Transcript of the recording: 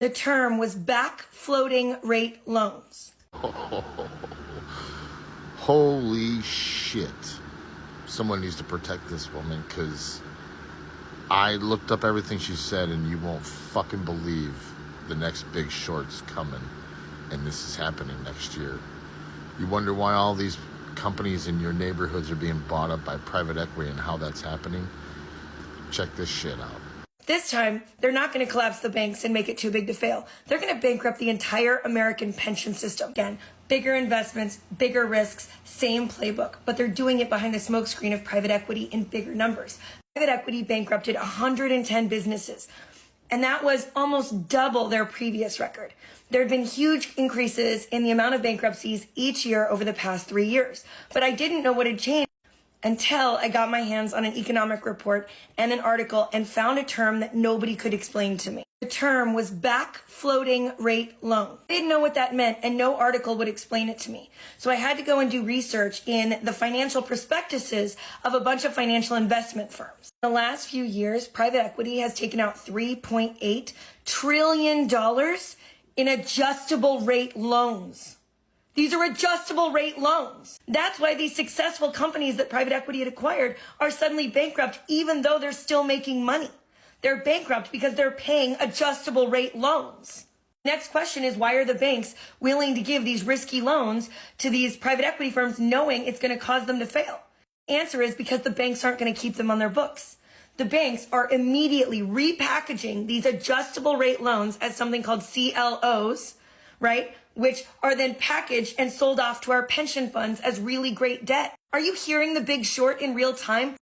The term was back floating rate loans. Holy shit. Someone needs to protect this woman, because I looked up everything she said, and you won't fucking believe the next Big Short's coming, and this is happening next year. You wonder why all these companies in your neighborhoods are being bought up by private equity and how that's happening? Check this shit out. This time, they're not going to collapse the banks and make it too big to fail. They're going to bankrupt the entire American pension system. Again, bigger investments, bigger risks, same playbook, but they're doing it behind the smokescreen of private equity in bigger numbers. Private equity bankrupted 110 businesses, and that was almost double their previous record. There had been huge increases in the amount of bankruptcies each year over the past 3 years, but I didn't know what had changed until I got my hands on an economic report and an article and found a term that nobody could explain to me. The term was back floating rate loan. I didn't know what that meant, and no article would explain it to me. So I had to go and do research in the financial prospectuses of a bunch of financial investment firms. In the last few years, private equity has taken out $3.8 trillion in adjustable rate loans. These are adjustable rate loans. That's why these successful companies that private equity had acquired are suddenly bankrupt, even though they're still making money. They're bankrupt because they're paying adjustable rate loans. Next question is, why are the banks willing to give these risky loans to these private equity firms knowing it's going to cause them to fail? Answer is because the banks aren't going to keep them on their books. The banks are immediately repackaging these adjustable rate loans as something called CLOs, right? Which are then packaged and sold off to our pension funds as really great debt. Are you hearing The Big Short in real time?